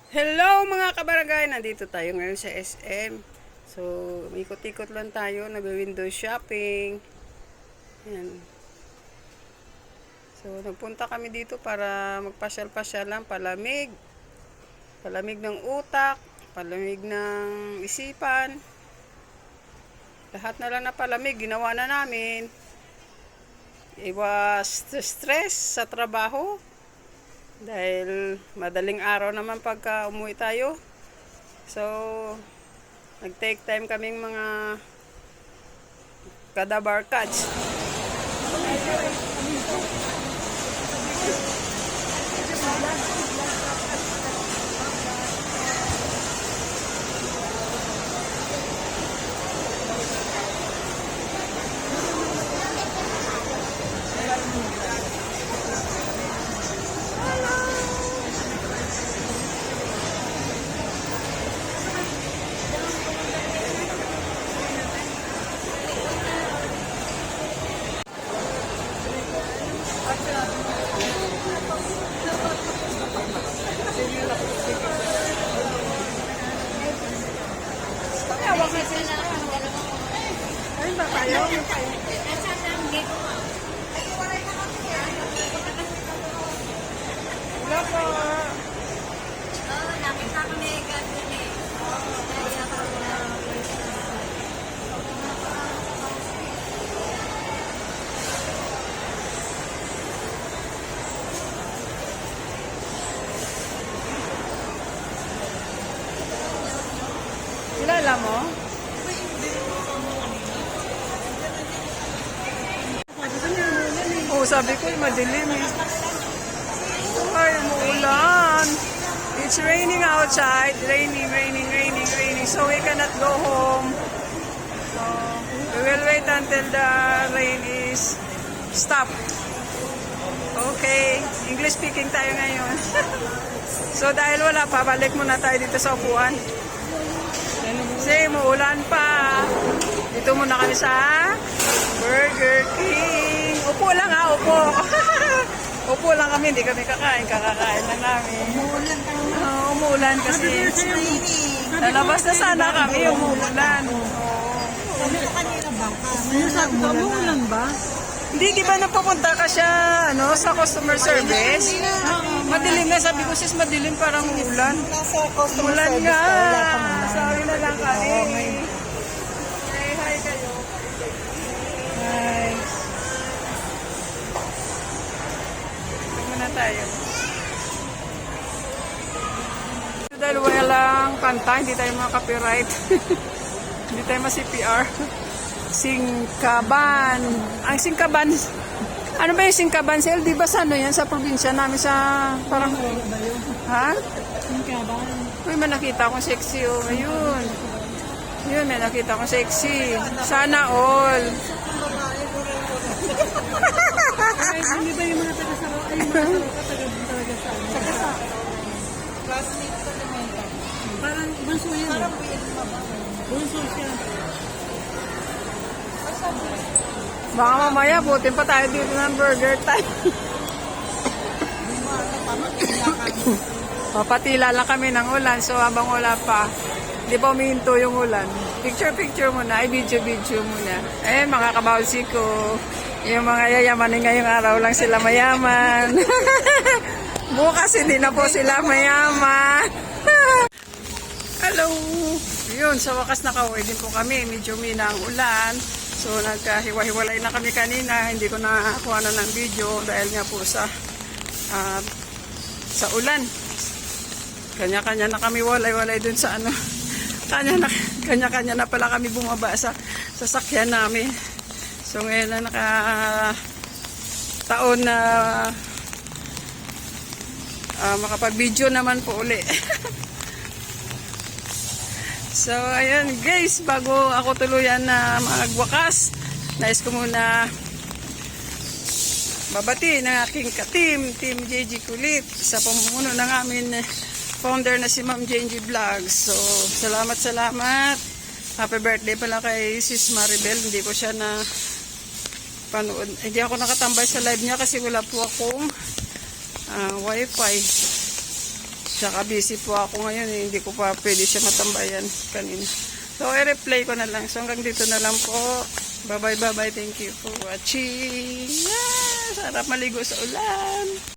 Hello mga kabarangay, nandito tayo ngayon sa SM. So, ikot-ikot lang tayo, nag-window shopping. Yan. So, nagpunta kami dito para magpasyal-pasyal lang, palamig. Palamig ng utak, palamig ng isipan. Lahat na lang na palamig, ginawa na namin. Iwas stress sa trabaho. Dahil madaling araw naman pagka umuwi tayo. So, nag-take time kaming mga kadabarkads. Ayun ba tayo? Wala po. Nakita ko na yung gano'n eh. Kilala mo? Oo, sabi ko madilim eh. Ay, umuulan. It's raining outside. Raining. So we cannot go home. So we will wait until the rain is stop. Okay. English speaking tayo ngayon. So dahil wala pa, balik muna tayo dito sa upuan. Kasi umuulan pa. Dito muna kami sa Burger King. Upo lang ha, upo. Upo lang kami, hindi kami kakain. Kakakain lang namin. Umuulan ka naman. Umuulan kasi. Lalabas na sana kami, umuulan. Sabi ko kanina baka. Sabi ko, umuulan ba? Hindi, di ba napapunta ka siya sa customer service? Madilim na, sabi ko sis, madilim parang umuulan. Nasa customer Umulan service nga. ka, wala ka muna. Sorry na lang kami. Hi kayo. Hi. Ito muna tayo. Dahil walang kanta, hindi tayo mga-copyright. Hindi tayo ma-CPR. Singkaban. Ang Singkaban, ano ba yung Singkaban sale? Di ba sa ano yan? Sa probinsya namin sa parang... Ha? Singkaban. Uy, may nakita akong sexy oh. Ayun. Yun, may nakita akong sexy. Sana all. Ay, hindi ba yung mga taga-saro? Ay, yung mga taga-talaga sa ano? Sa classmate ko naman ito. Parang bunso yan. Parang weird pa ba? Bunso siya. Baka mamaya, butin pa tayo dito ng burger time. Papatila lang kami ng ulan. So, habang wala pa, di pa umihinto yung ulan. Picture muna. Ay, video muna. Eh, mga kabawsi ko. Yung mga yayamanin ngayong araw lang sila mayaman. Bukas hindi na po sila mayaman. Hello! Yun, sa wakas nakauwi din po kami. Medyo mina ang ulan. So, nagkahiwa-hiwalay na kami kanina. Hindi ko nakakuha na ng video dahil nga po sa ulan. Kanya-kanya na kami walay-walay dun sa ano. Kanya-kanya na pala kami bumaba sa sasakyan namin. So, ngayon na taon na makapag-video naman po uli. So, ayun guys, bago ako tuluyan na magwakas, nais ko muna babati ng aking ka-team, Team JG Kulit, sa pamumuno ng amin founder na si Ma'am JG Vlogs. So, salamat. Happy birthday pala kay Sis Maribel. Hindi ko siya na panood. Hindi ako nakatambay sa live niya kasi wala po akong wifi. Tsaka busy po ako ngayon eh. Hindi ko pa pwede siya matambayan kanina. So, i-replay ko na lang. So, hanggang dito na lang po. Bye-bye, bye-bye. Thank you for watching. Sarap maligo sa ulan.